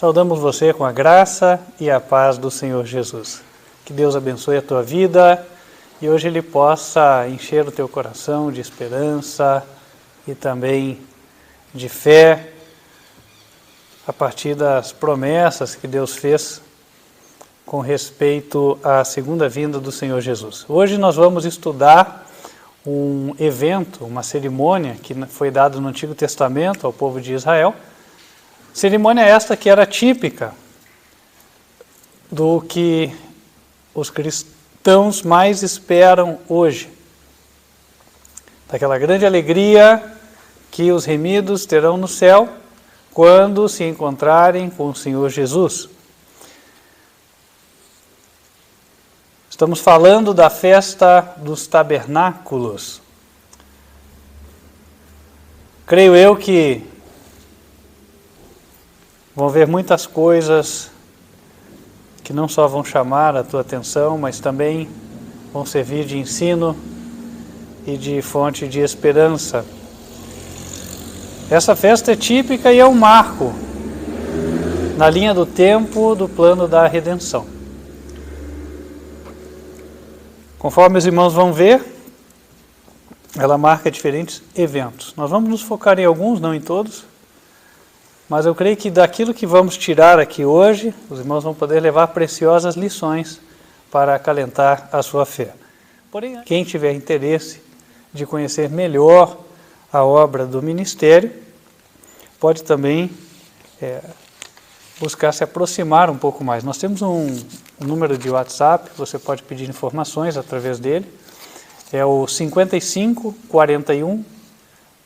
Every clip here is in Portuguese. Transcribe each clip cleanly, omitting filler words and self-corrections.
Saudamos você com a graça e a paz do Senhor Jesus. Que Deus abençoe a tua vida e hoje Ele possa encher o teu coração de esperança e também de fé a partir das promessas que Deus fez com respeito à segunda vinda do Senhor Jesus. Hoje nós vamos estudar um evento, uma cerimônia que foi dada no Antigo Testamento ao povo de Israel. Cerimônia esta que era típica do que os cristãos mais esperam hoje. Daquela grande alegria que os remidos terão no céu quando se encontrarem com o Senhor Jesus. Estamos falando da festa dos tabernáculos. Creio eu que vão ver muitas coisas que não só vão chamar a tua atenção, mas também vão servir de ensino e de fonte de esperança. Essa festa é típica e é um marco na linha do tempo do plano da redenção. Conforme os irmãos vão ver, ela marca diferentes eventos. Nós vamos nos focar em alguns, não em todos, mas eu creio que daquilo que vamos tirar aqui hoje, os irmãos vão poder levar preciosas lições para acalentar a sua fé. Porém, quem tiver interesse de conhecer melhor a obra do ministério, pode também buscar se aproximar um pouco mais. Nós temos um número de WhatsApp, você pode pedir informações através dele, é o 55 41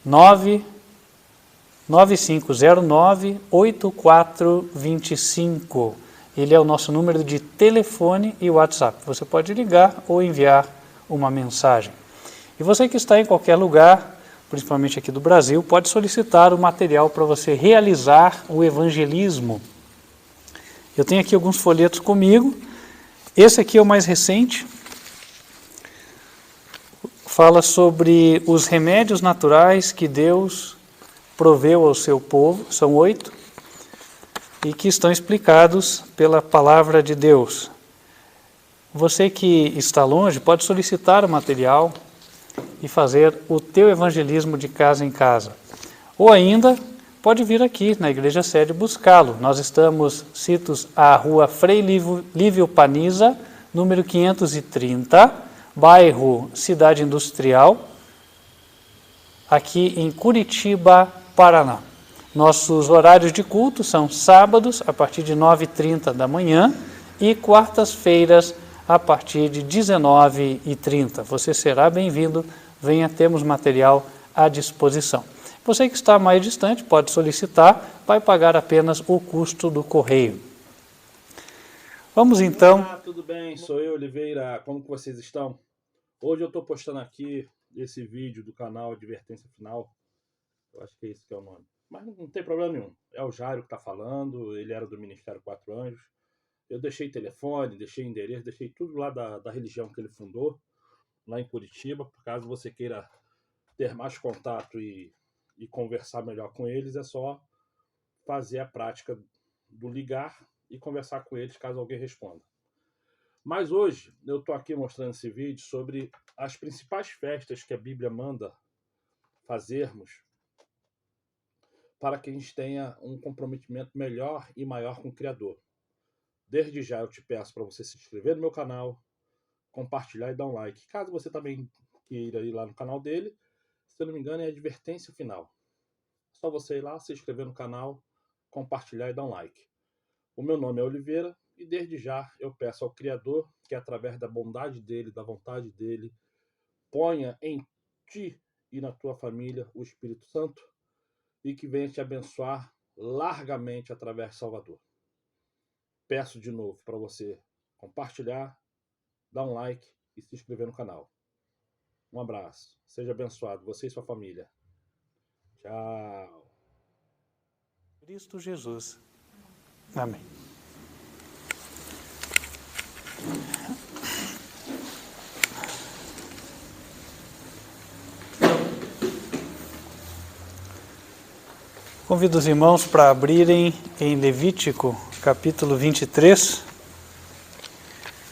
9509 8425. Ele é o nosso número de telefone e WhatsApp. Você pode ligar ou enviar uma mensagem. E você que está em qualquer lugar, principalmente aqui do Brasil, pode solicitar o material para você realizar o evangelismo. Eu tenho aqui alguns folhetos comigo. Esse aqui é o mais recente. Fala sobre os remédios naturais que Deus proveu ao seu povo, são 8, e que estão explicados pela palavra de Deus. Você que está longe pode solicitar o material e fazer o teu evangelismo de casa em casa. Ou ainda, pode vir aqui na Igreja Sede buscá-lo. Nós estamos sitos à rua Frei Lívio Paniza, número 530, bairro Cidade Industrial, aqui em Curitiba, Paraná. Nossos horários de culto são sábados a partir de 9h30 da manhã e quartas-feiras a partir de 19h30. Você será bem-vindo, venha, temos material à disposição. Você que está mais distante pode solicitar, vai pagar apenas o custo do correio. Vamos então... Olá, tudo bem? Sou eu, Oliveira. Como que vocês estão? Hoje eu estou postando aqui esse vídeo do canal Advertência Final. Eu acho que é esse que é o nome. Mas não tem problema nenhum. É o Jairo que está falando, ele era do Ministério Quatro Anjos. Eu deixei telefone, deixei endereço, deixei tudo lá da religião que ele fundou, lá em Curitiba. Por caso você queira ter mais contato e conversar melhor com eles, é só fazer a prática do ligar e conversar com eles caso alguém responda. Mas hoje eu estou aqui mostrando esse vídeo sobre as principais festas que a Bíblia manda fazermos para que a gente tenha um comprometimento melhor e maior com o Criador. Desde já eu te peço para você se inscrever no meu canal, compartilhar e dar um like. Caso você também queira ir lá no canal dele, se eu não me engano é Advertência Final. É só você ir lá, se inscrever no canal, compartilhar e dar um like. O meu nome é Oliveira e desde já eu peço ao Criador que através da bondade dele, da vontade dele, ponha em ti e na tua família o Espírito Santo e que venha te abençoar largamente através de Salvador. Peço de novo para você compartilhar, dar um like e se inscrever no canal. Um abraço. Seja abençoado, você e sua família. Tchau. Cristo Jesus. Amém. Convido os irmãos para abrirem em Levítico, capítulo 23.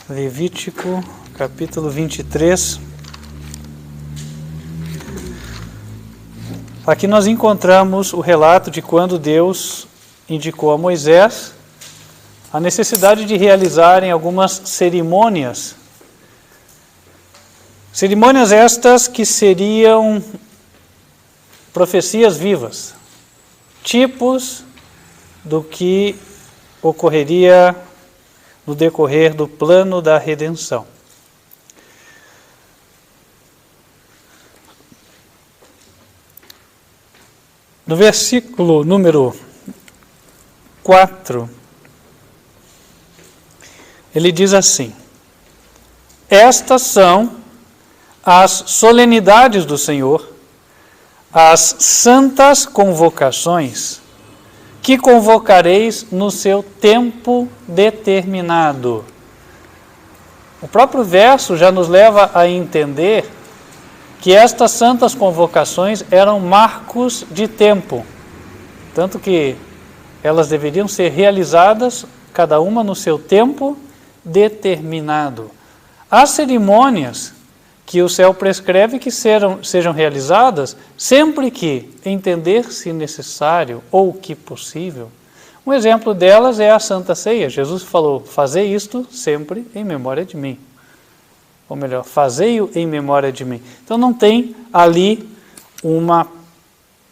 Levítico, capítulo 23. Aqui nós encontramos o relato de quando Deus indicou a Moisés a necessidade de realizarem algumas cerimônias. Cerimônias estas que seriam profecias vivas, tipos do que ocorreria no decorrer do plano da redenção. No versículo número 4, ele diz assim: estas são as solenidades do Senhor, as santas convocações, que convocareis no seu tempo determinado. O próprio verso já nos leva a entender que estas santas convocações eram marcos de tempo, tanto que elas deveriam ser realizadas, cada uma no seu tempo determinado. As cerimônias que o céu prescreve que sejam realizadas sempre que entender-se necessário ou que possível. Um exemplo delas é a Santa Ceia. Jesus falou: fazei isto sempre em memória de mim. Ou melhor, fazei-o em memória de mim. Então não tem ali uma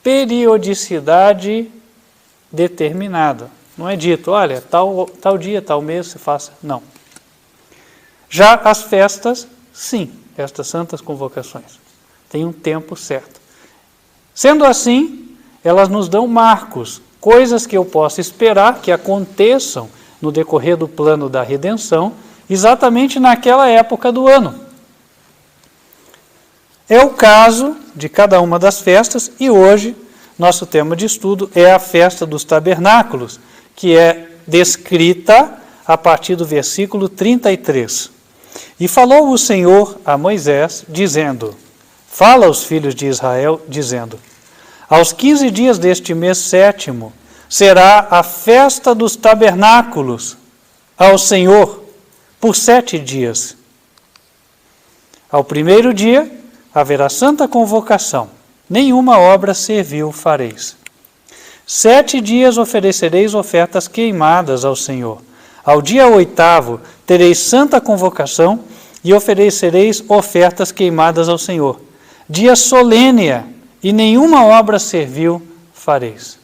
periodicidade determinada. Não é dito, olha, tal dia, tal mês se faça. Não. Já as festas, sim, estas santas convocações têm um tempo certo. Sendo assim, elas nos dão marcos, coisas que eu posso esperar que aconteçam no decorrer do plano da redenção, exatamente naquela época do ano. É o caso de cada uma das festas, e hoje nosso tema de estudo é a festa dos tabernáculos, que é descrita a partir do versículo 33. E falou o Senhor a Moisés, dizendo: fala aos filhos de Israel, dizendo: aos 15 dias deste mês sétimo será a festa dos tabernáculos ao Senhor por 7 dias. Ao primeiro dia haverá santa convocação, nenhuma obra servil fareis. 7 dias oferecereis ofertas queimadas ao Senhor. Ao dia 8º tereis santa convocação e oferecereis ofertas queimadas ao Senhor. Dia solene e nenhuma obra servil fareis.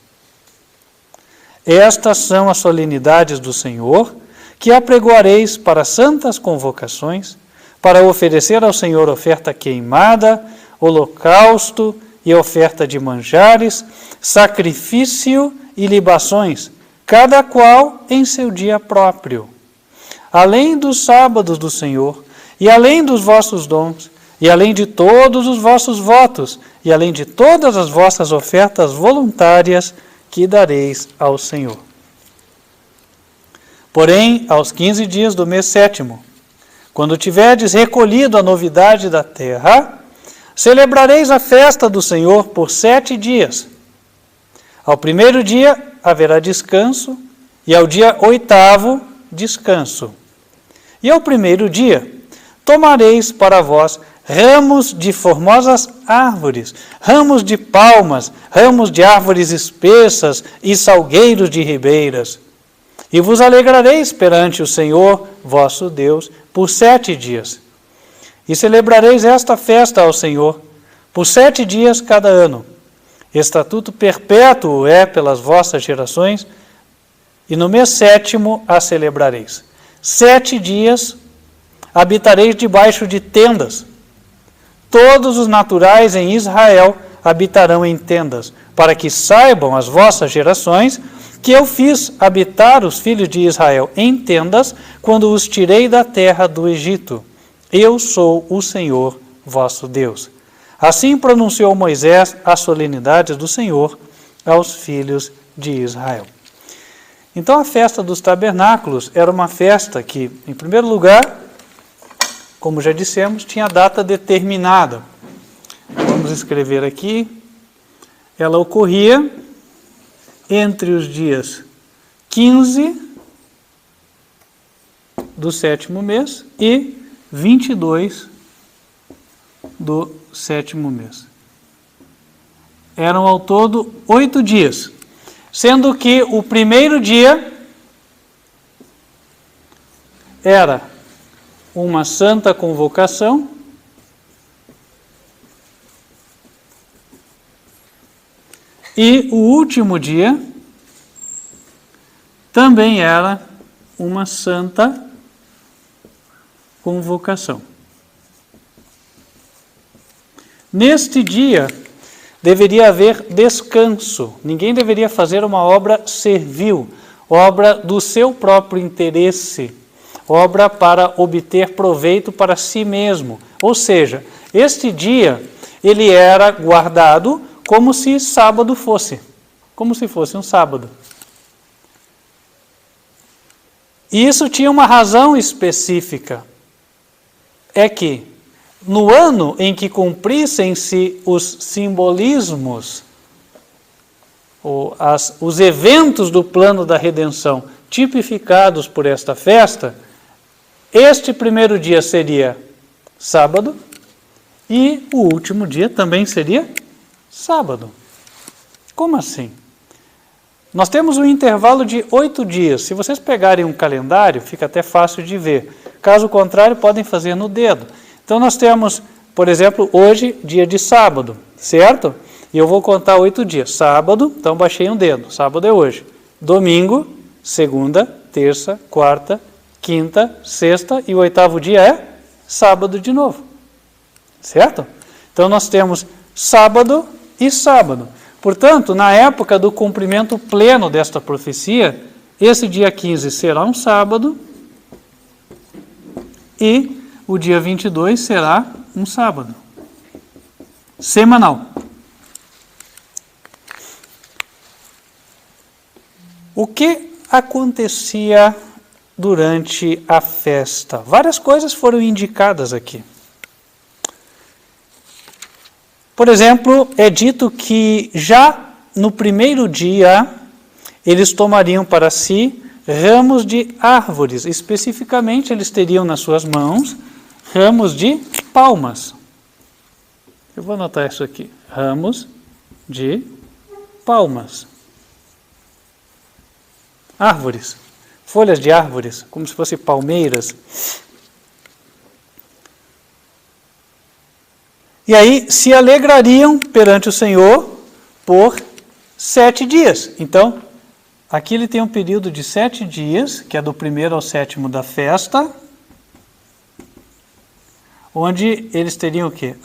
Estas são as solenidades do Senhor, que apregoareis para santas convocações, para oferecer ao Senhor oferta queimada, holocausto e oferta de manjares, sacrifício e libações, cada qual em seu dia próprio. Além dos sábados do Senhor, e além dos vossos dons, e além de todos os vossos votos, e além de todas as vossas ofertas voluntárias que dareis ao Senhor. Porém, aos 15 dias do mês sétimo, quando tiverdes recolhido a novidade da terra, celebrareis a festa do Senhor por 7 dias. Ao primeiro dia haverá descanso, e ao dia 8º, descanso. E ao primeiro dia tomareis para vós ramos de formosas árvores, ramos de palmas, ramos de árvores espessas e salgueiros de ribeiras. E vos alegrareis perante o Senhor vosso Deus por 7 dias. E celebrareis esta festa ao Senhor por 7 dias cada ano. Estatuto perpétuo é pelas vossas gerações, e no mês sétimo a celebrareis. 7 dias habitareis debaixo de tendas. Todos os naturais em Israel habitarão em tendas, para que saibam as vossas gerações que eu fiz habitar os filhos de Israel em tendas quando os tirei da terra do Egito. Eu sou o Senhor vosso Deus. Assim pronunciou Moisés as solenidades do Senhor aos filhos de Israel. Então a festa dos tabernáculos era uma festa que, em primeiro lugar, como já dissemos, tinha data determinada. Vamos escrever aqui. Ela ocorria entre os dias 15 do 7º mês e 22 do 7º mês. Eram ao todo 8 dias, sendo que o primeiro dia era uma santa convocação, e o último dia também era uma santa convocação. Neste dia deveria haver descanso. Ninguém deveria fazer uma obra servil, obra do seu próprio interesse, obra para obter proveito para si mesmo. Ou seja, este dia ele era guardado como se sábado fosse, como se fosse um sábado. E isso tinha uma razão específica. É que no ano em que cumprissem-se os simbolismos, os eventos do plano da redenção tipificados por esta festa, este primeiro dia seria sábado e o último dia também seria sábado. Como assim? Nós temos um intervalo de 8 dias. Se vocês pegarem um calendário, fica até fácil de ver. Caso contrário, podem fazer no dedo. Então nós temos, por exemplo, hoje, dia de sábado, certo? E eu vou contar 8 dias. Sábado, então baixei um dedo. Sábado é hoje. Domingo, segunda, terça, quarta, quinta, sexta e o 8º dia é sábado de novo. Certo? Então nós temos sábado e sábado. Portanto, na época do cumprimento pleno desta profecia, esse dia 15 será um sábado e o dia 22 será um sábado semanal. O que acontecia durante a festa? Várias coisas foram indicadas aqui. Por exemplo, é dito que já no primeiro dia eles tomariam para si ramos de árvores. Especificamente, eles teriam nas suas mãos ramos de palmas. Eu vou anotar isso aqui. Ramos de palmas. Árvores. Folhas de árvores, como se fossem palmeiras. E aí se alegrariam perante o Senhor por 7 dias. Então, aqui ele tem um período de 7 dias, que é do 1º ao 7º da festa, onde eles teriam o quê?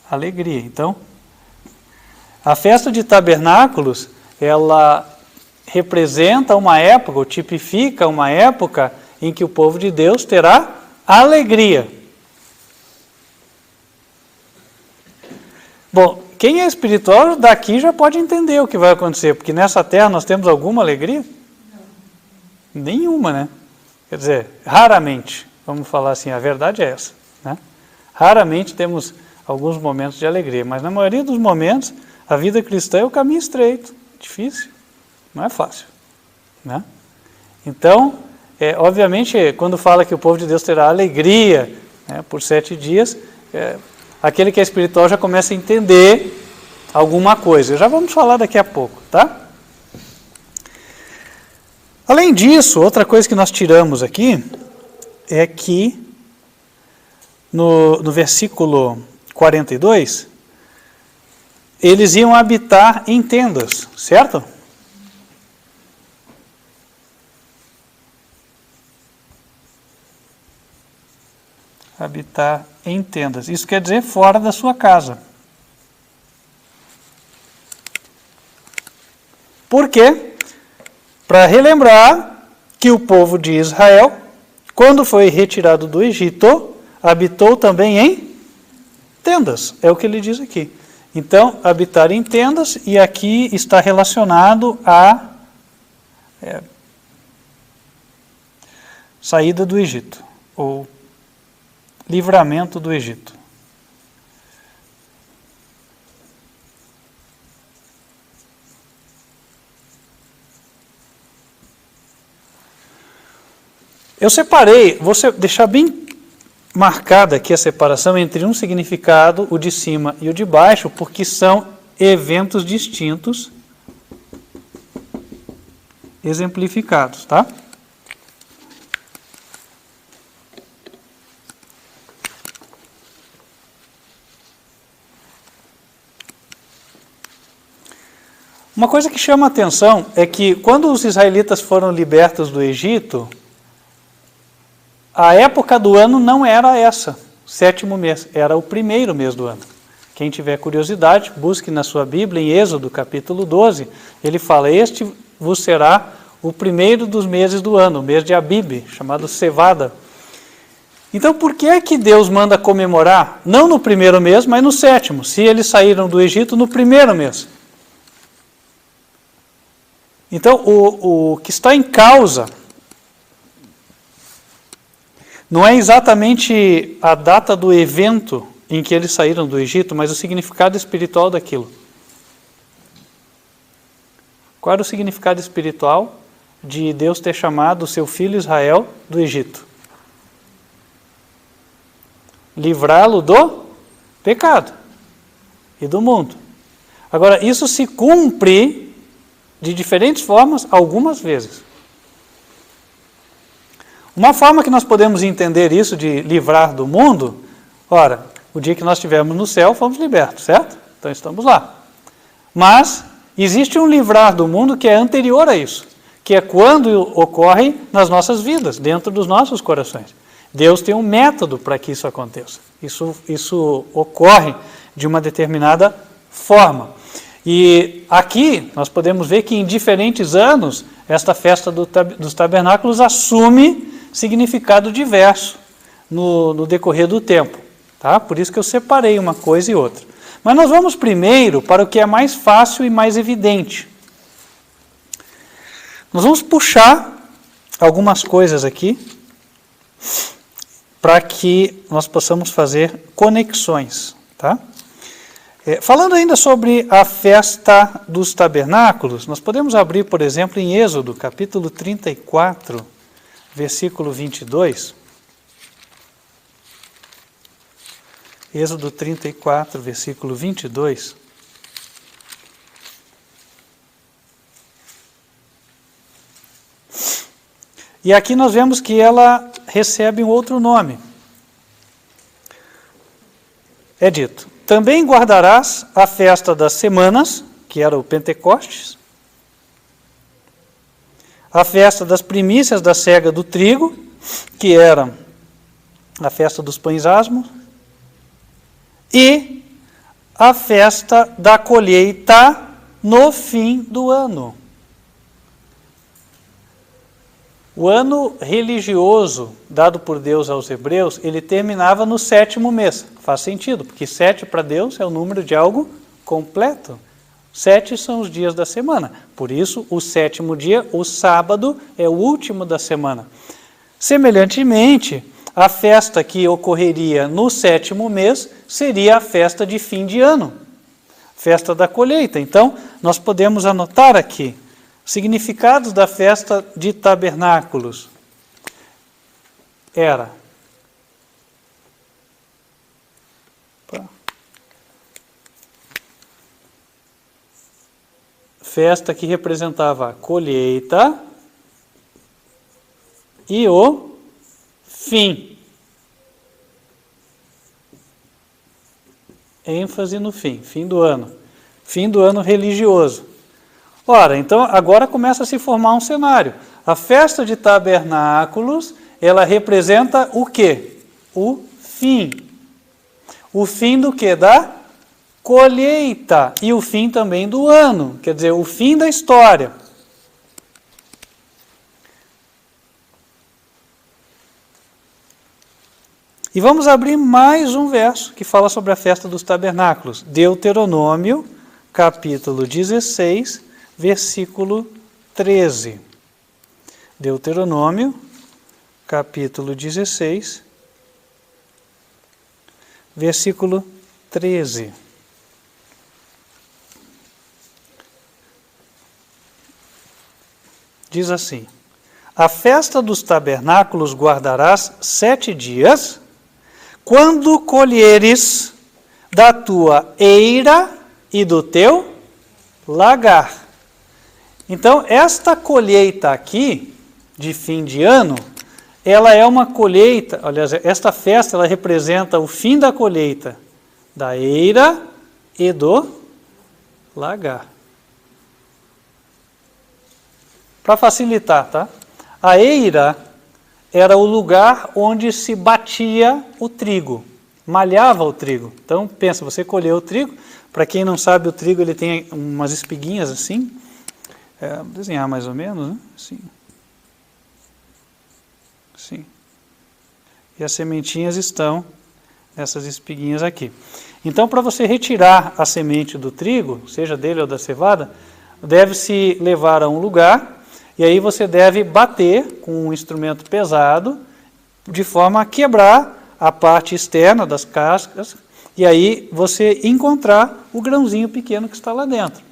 Alegria. Então, a festa de tabernáculos, ela representa uma época, ou tipifica uma época em que o povo de Deus terá alegria. Bom, quem é espiritual daqui já pode entender o que vai acontecer, porque nessa terra nós temos alguma alegria? Não. Nenhuma, né? Quer dizer, raramente, vamos falar assim, a verdade é essa, né? Raramente temos alguns momentos de alegria, mas na maioria dos momentos, a vida cristã é o caminho estreito, difícil, não é fácil, né? Então, obviamente, quando fala que o povo de Deus terá alegria, né, por 7 dias, aquele que é espiritual já começa a entender alguma coisa. Já vamos falar daqui a pouco, tá? Além disso, outra coisa que nós tiramos aqui é que no versículo 42, eles iam habitar em tendas, certo? Habitar em tendas. Isso quer dizer fora da sua casa. Por quê? Para relembrar que o povo de Israel, quando foi retirado do Egito, habitou também em tendas. É o que ele diz aqui. Então, habitar em tendas, e aqui está relacionado à saída do Egito, ou livramento do Egito. Eu separei, vou deixar bem marcada aqui a separação entre um significado, o de cima e o de baixo, porque são eventos distintos, exemplificados, tá? Uma coisa que chama a atenção é que quando os israelitas foram libertos do Egito, a época do ano não era essa, 7º mês, era o 1º mês do ano. Quem tiver curiosidade, busque na sua Bíblia, em Êxodo, capítulo 12, ele fala, este vos será o 1º dos meses do ano, o mês de Abib, chamado Cevada. Então, por que é que Deus manda comemorar, não no 1º mês, mas no 7º, se eles saíram do Egito no 1º mês? Então, o que está em causa não é exatamente a data do evento em que eles saíram do Egito, mas o significado espiritual daquilo. Qual era o significado espiritual de Deus ter chamado o seu filho Israel do Egito? Livrá-lo do pecado e do mundo. Agora, isso se cumpre de diferentes formas, algumas vezes. Uma forma que nós podemos entender isso de livrar do mundo, ora, o dia que nós estivermos no céu, fomos libertos, certo? Então estamos lá. Mas existe um livrar do mundo que é anterior a isso, que é quando ocorre nas nossas vidas, dentro dos nossos corações. Deus tem um método para que isso aconteça. Isso ocorre de uma determinada forma. E aqui nós podemos ver que em diferentes anos, esta festa dos tabernáculos assume significado diverso no decorrer do tempo. Tá? Por isso que eu separei uma coisa e outra. Mas nós vamos primeiro para o que é mais fácil e mais evidente. Nós vamos puxar algumas coisas aqui para que nós possamos fazer conexões. Tá? Falando ainda sobre a festa dos tabernáculos, nós podemos abrir, por exemplo, em Êxodo, capítulo 34, versículo 22. Êxodo 34, versículo 22. E aqui nós vemos que ela recebe um outro nome. É dito: também guardarás a festa das semanas, que era o Pentecostes, a festa das primícias da cega do trigo, que era a festa dos pães asmos, e a festa da colheita no fim do ano. O ano religioso dado por Deus aos hebreus, ele terminava no 7º mês. Faz sentido, porque 7 para Deus é o número de algo completo. 7 são os dias da semana. Por isso, o 7º dia, o sábado, é o último da semana. Semelhantemente, a festa que ocorreria no 7º mês seria a festa de fim de ano, festa da colheita. Então, nós podemos anotar aqui significados da festa de tabernáculos. Era festa que representava a colheita e o fim. ênfase no fim do ano religioso. Ora, então agora começa a se formar um cenário. A festa de tabernáculos, ela representa o quê? O fim. O fim do quê? Da colheita. E o fim também do ano. Quer dizer, o fim da história. E vamos abrir mais um verso que fala sobre a festa dos tabernáculos. Deuteronômio, capítulo 16, versículo 13. Deuteronômio, capítulo 16, versículo 13. Diz assim: A festa dos tabernáculos guardarás 7 dias, quando colheres da tua eira e do teu lagar. Então, esta colheita aqui, de fim de ano, ela é uma colheita, aliás, esta festa ela representa o fim da colheita da eira e do lagar. Para facilitar, tá? A eira era o lugar onde se batia o trigo, malhava o trigo. Então, pensa, você colheu o trigo, para quem não sabe, o trigo ele tem umas espiguinhas assim, vou desenhar mais ou menos, né? Assim. Sim. E as sementinhas estão nessas espiguinhas aqui. Então, para você retirar a semente do trigo, seja dele ou da cevada, deve-se levar a um lugar, e aí você deve bater com um instrumento pesado, de forma a quebrar a parte externa das cascas, e aí você encontrar o grãozinho pequeno que está lá dentro.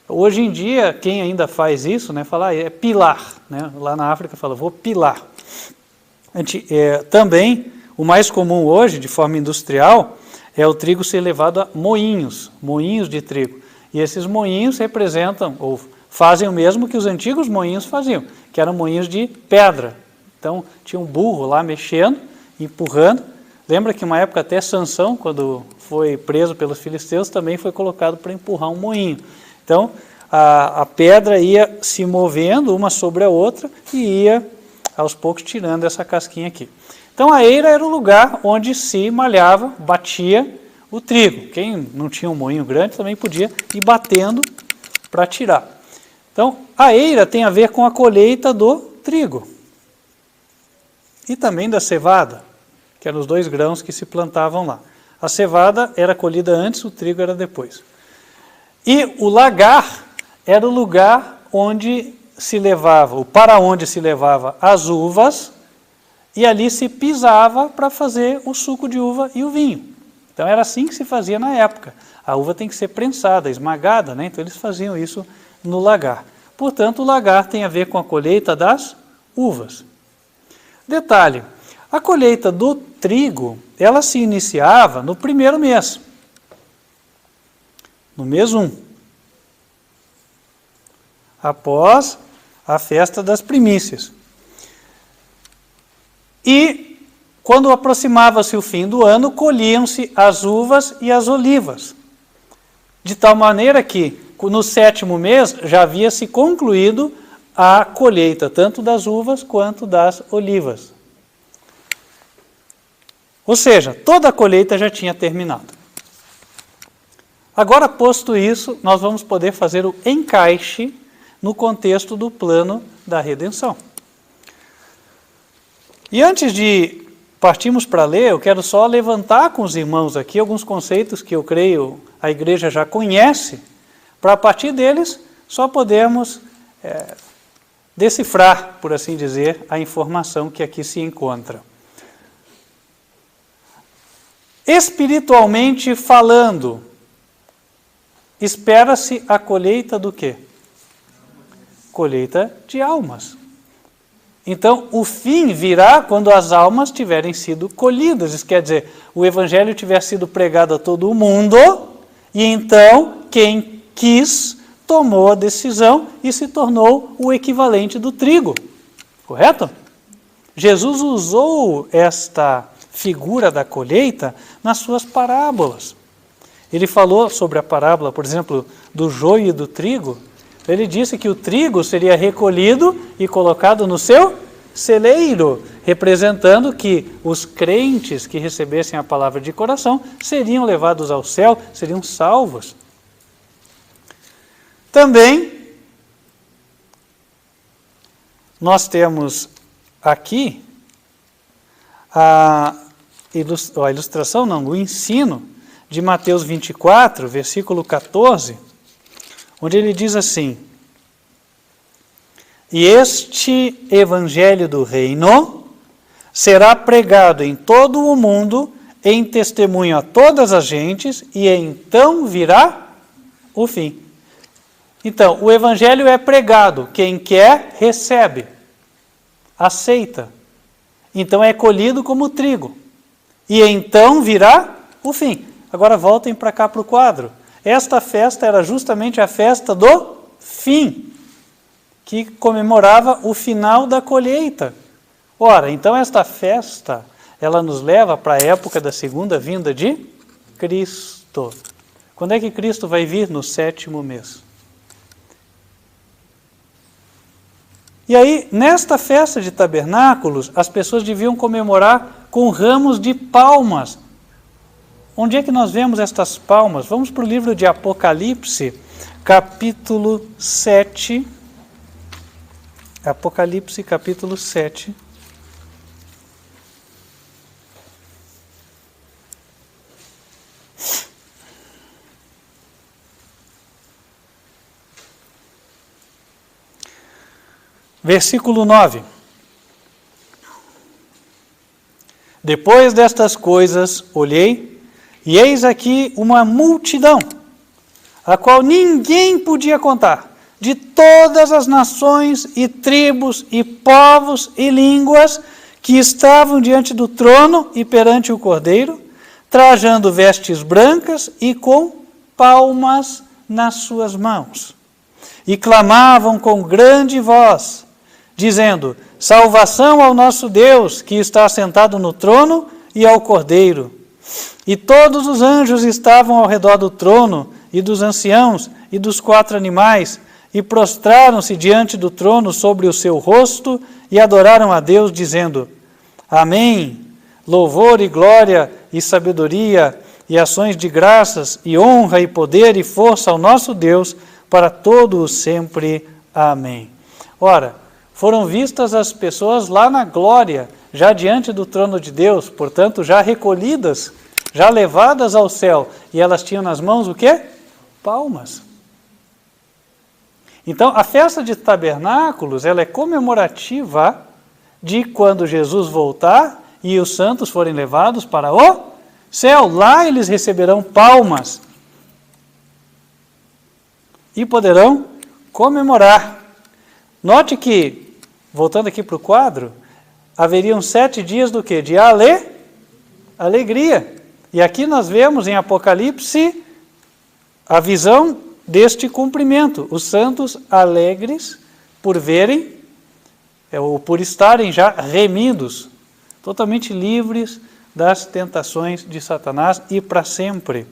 Hoje em dia, quem ainda faz isso, né, fala, é pilar, né? Lá na África fala, vou pilar. Também, o mais comum hoje, de forma industrial, é o trigo ser levado a moinhos de trigo. E esses moinhos representam, ou fazem o mesmo que os antigos moinhos faziam, que eram moinhos de pedra. Então, tinha um burro lá mexendo, empurrando. Lembra que uma época até Sansão, quando foi preso pelos filisteus, também foi colocado para empurrar um moinho. Então, a pedra ia se movendo uma sobre a outra e ia, aos poucos, tirando essa casquinha aqui. Então, a eira era o lugar onde se malhava, batia o trigo. Quem não tinha um moinho grande também podia ir batendo para tirar. Então, a eira tem a ver com a colheita do trigo. E também da cevada, que eram os 2 grãos que se plantavam lá. A cevada era colhida antes, o trigo era depois. E o lagar era o lugar onde se levava, ou para onde se levava as uvas, e ali se pisava para fazer o suco de uva e o vinho. Então era assim que se fazia na época. A uva tem que ser prensada, esmagada, né? Então eles faziam isso no lagar. Portanto, o lagar tem a ver com a colheita das uvas. Detalhe, a colheita do trigo, ela se iniciava no primeiro mês. No mês 1, após a festa das primícias. E, quando aproximava-se o fim do ano, colhiam-se as uvas e as olivas, de tal maneira que, no 7º mês, já havia se concluído a colheita, tanto das uvas quanto das olivas. Ou seja, toda a colheita já tinha terminado. Agora, posto isso, nós vamos poder fazer o encaixe no contexto do plano da redenção. E antes de partirmos para ler, eu quero só levantar com os irmãos aqui alguns conceitos que eu creio a igreja já conhece, para a partir deles só podermos decifrar, por assim dizer, a informação que aqui se encontra. Espiritualmente falando, espera-se a colheita do quê? Colheita de almas. Então, o fim virá quando as almas tiverem sido colhidas. Isso quer dizer, o evangelho tiver sido pregado a todo o mundo, e então quem quis tomou a decisão e se tornou o equivalente do trigo. Correto? Jesus usou esta figura da colheita nas suas parábolas. Ele falou sobre a parábola, por exemplo, do joio e do trigo. Ele disse que o trigo seria recolhido e colocado no seu celeiro, representando que os crentes que recebessem a palavra de coração seriam levados ao céu, seriam salvos. Também, nós temos aqui a ilustração, não, o ensino de Mateus 24, versículo 14, onde ele diz assim: e este evangelho do reino será pregado em todo o mundo, em testemunho a todas as gentes, e então virá o fim. Então, o evangelho é pregado, quem quer, recebe. aceita. Então é colhido como trigo. E então virá o fim. Agora voltem para cá para o quadro. Esta festa era justamente a festa do fim, que comemorava o final da colheita. Ora, então esta festa, ela nos leva para a época da segunda vinda de Cristo. Quando é que Cristo vai vir? No 7º mês. E aí, nesta festa de tabernáculos, as pessoas deviam comemorar com ramos de palmas. Onde é que nós vemos estas palmas? Vamos para o livro de Apocalipse, capítulo 7. Apocalipse, capítulo 7. Versículo 9. Depois destas coisas, olhei, e eis aqui uma multidão, a qual ninguém podia contar, de todas as nações e tribos e povos e línguas que estavam diante do trono e perante o Cordeiro, trajando vestes brancas e com palmas nas suas mãos. E clamavam com grande voz, dizendo: salvação ao nosso Deus, que está assentado no trono, e ao Cordeiro. E todos os anjos estavam ao redor do trono, e dos anciãos, e dos 4 animais, e prostraram-se diante do trono sobre o seu rosto, e adoraram a Deus, dizendo: Amém, louvor e glória, e sabedoria, e ações de graças, e honra, e poder, e força ao nosso Deus, para todo o sempre. Amém. Ora, foram vistas as pessoas lá na glória, já diante do trono de Deus, portanto, já recolhidas, já levadas ao céu, e elas tinham nas mãos o quê? Palmas. Então, a festa de tabernáculos, ela é comemorativa de quando Jesus voltar e os santos forem levados para o céu. Lá eles receberão palmas e poderão comemorar. Note que, voltando aqui para o quadro, haveriam 7 dias do quê? De alegria. E aqui nós vemos em Apocalipse a visão deste cumprimento. Os santos alegres por verem, ou por estarem já remidos, totalmente livres das tentações de Satanás e para sempre.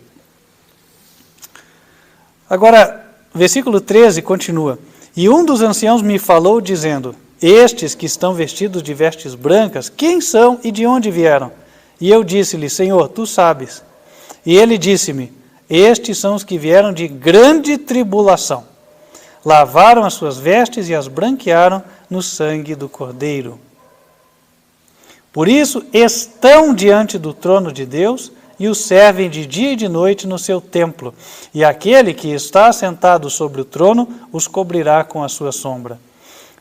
Agora, versículo 13 continua. E um dos anciãos me falou, dizendo: estes que estão vestidos de vestes brancas, quem são e de onde vieram? E eu disse-lhe: Senhor, tu sabes. E ele disse-me: estes são os que vieram de grande tribulação. Lavaram as suas vestes e as branquearam no sangue do Cordeiro. Por isso estão diante do trono de Deus e o servem de dia e de noite no seu templo. E aquele que está assentado sobre o trono os cobrirá com a sua sombra.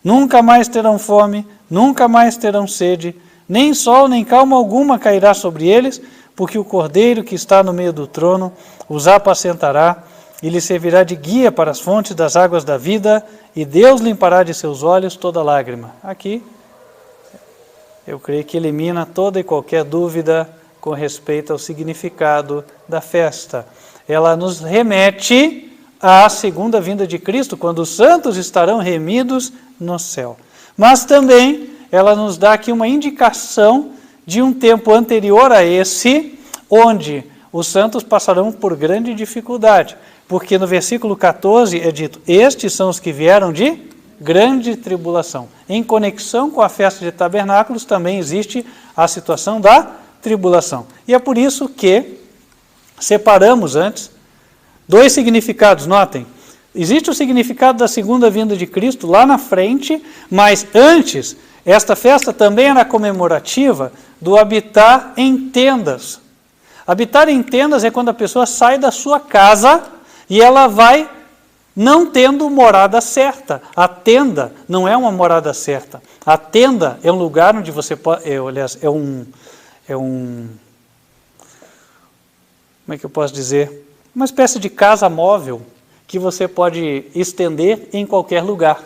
Nunca mais terão fome, nunca mais terão sede, nem sol nem calma alguma cairá sobre eles, porque o Cordeiro que está no meio do trono os apacentará e lhes servirá de guia para as fontes das águas da vida, e Deus limpará de seus olhos toda lágrima. Aqui, eu creio que elimina toda e qualquer dúvida com respeito ao significado da festa. Ela nos remete à segunda vinda de Cristo, quando os santos estarão remidos no céu. Mas também ela nos dá aqui uma indicação de um tempo anterior a esse, onde os santos passarão por grande dificuldade. Porque no versículo 14 é dito: estes são os que vieram de grande tribulação. Em conexão com a festa de tabernáculos também existe a situação da tribulação. E é por isso que separamos antes 2 significados. Notem, existe o significado da segunda vinda de Cristo lá na frente, mas antes, esta festa também era comemorativa do habitar em tendas. Habitar em tendas é quando a pessoa sai da sua casa e ela vai não tendo morada certa. A tenda não é uma morada certa. A tenda é um lugar onde você pode... como é que eu posso dizer? Uma espécie de casa móvel que você pode estender em qualquer lugar.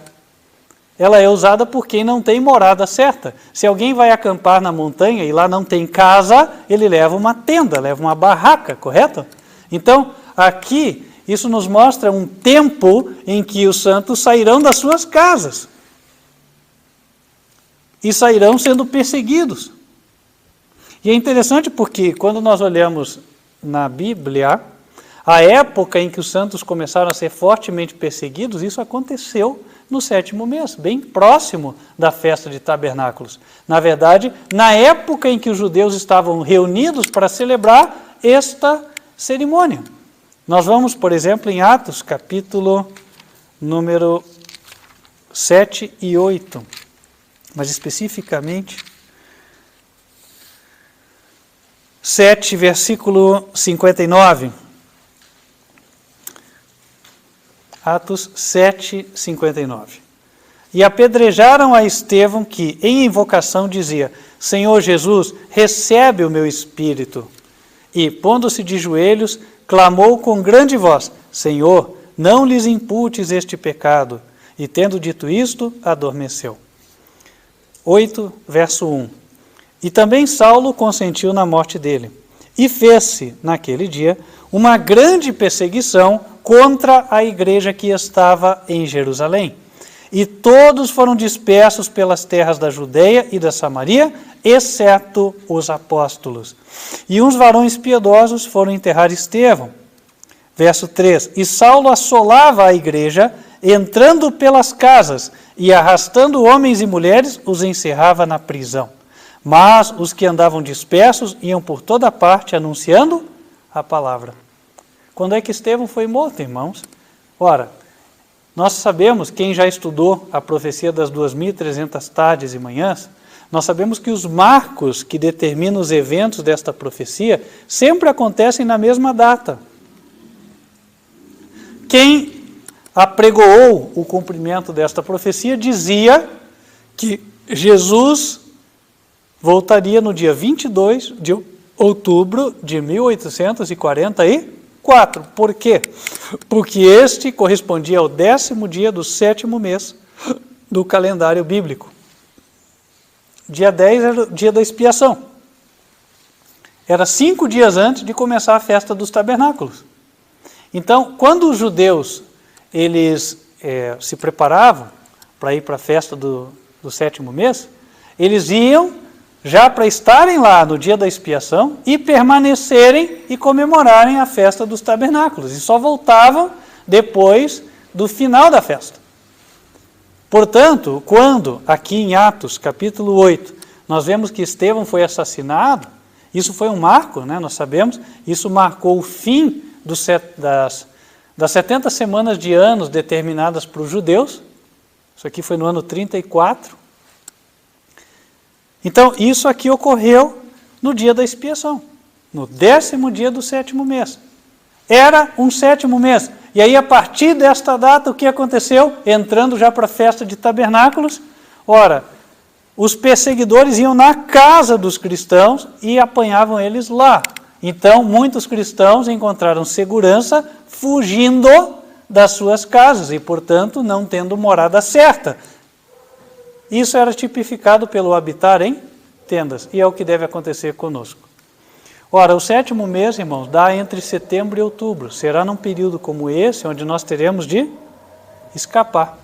ela é usada por quem não tem morada certa. Se alguém vai acampar na montanha e lá não tem casa, ele leva uma tenda, leva uma barraca, correto? Então, aqui, isso nos mostra um tempo em que os santos sairão das suas casas e sairão sendo perseguidos. E é interessante porque, quando nós olhamos na Bíblia, a época em que os santos começaram a ser fortemente perseguidos, isso aconteceu no 7º mês, bem próximo da festa de tabernáculos. Na verdade, na época em que os judeus estavam reunidos para celebrar esta cerimônia. Nós vamos, por exemplo, em Atos, capítulo número 7 e 8, mas especificamente 7, versículo 59. Atos 7, 59. E apedrejaram a Estevão, que, em invocação, dizia: Senhor Jesus, recebe o meu espírito. E, pondo-se de joelhos, clamou com grande voz: Senhor, não lhes imputes este pecado. E, tendo dito isto, adormeceu. 8, verso 1. E também Saulo consentiu na morte dele. E fez-se, naquele dia, uma grande perseguição contra a igreja que estava em Jerusalém. E todos foram dispersos pelas terras da Judeia e da Samaria, exceto os apóstolos. E uns varões piedosos foram enterrar Estevão. Verso 3. E Saulo assolava a igreja, entrando pelas casas e arrastando homens e mulheres, os encerrava na prisão. Mas os que andavam dispersos iam por toda parte anunciando a palavra. Quando é que Estevão foi morto, irmãos? Ora, nós sabemos, quem já estudou a profecia das 2.300 tardes e manhãs, nós sabemos que os marcos que determinam os eventos desta profecia sempre acontecem na mesma data. Quem apregoou o cumprimento desta profecia dizia que Jesus voltaria no dia 22 de outubro de 1844. Por quê? Porque este correspondia ao 10º dia do 7º mês do calendário bíblico. Dia 10 era o dia da expiação. Era 5 dias antes de começar a festa dos tabernáculos. Então, quando os judeus eles se preparavam para ir para a festa do 7º mês, eles iam já para estarem lá no dia da expiação e permanecerem e comemorarem a festa dos tabernáculos. E só voltavam depois do final da festa. Portanto, quando aqui em Atos, capítulo 8, nós vemos que Estevão foi assassinado, isso foi um marco, né? Nós sabemos, isso marcou o fim das 70 semanas de anos determinadas para os judeus. Isso aqui foi no ano 34. Então, isso aqui ocorreu no dia da expiação, no 10º dia do 7º mês. Era um 7º mês. E aí, a partir desta data, o que aconteceu? Entrando já para a festa de tabernáculos, ora, os perseguidores iam na casa dos cristãos e apanhavam eles lá. Então, muitos cristãos encontraram segurança fugindo das suas casas e, portanto, não tendo morada certa. Isso era tipificado pelo habitar em tendas, e é o que deve acontecer conosco. Ora, o 7º mês, irmãos, dá entre setembro e outubro. Será num período como esse, onde nós teremos de escapar.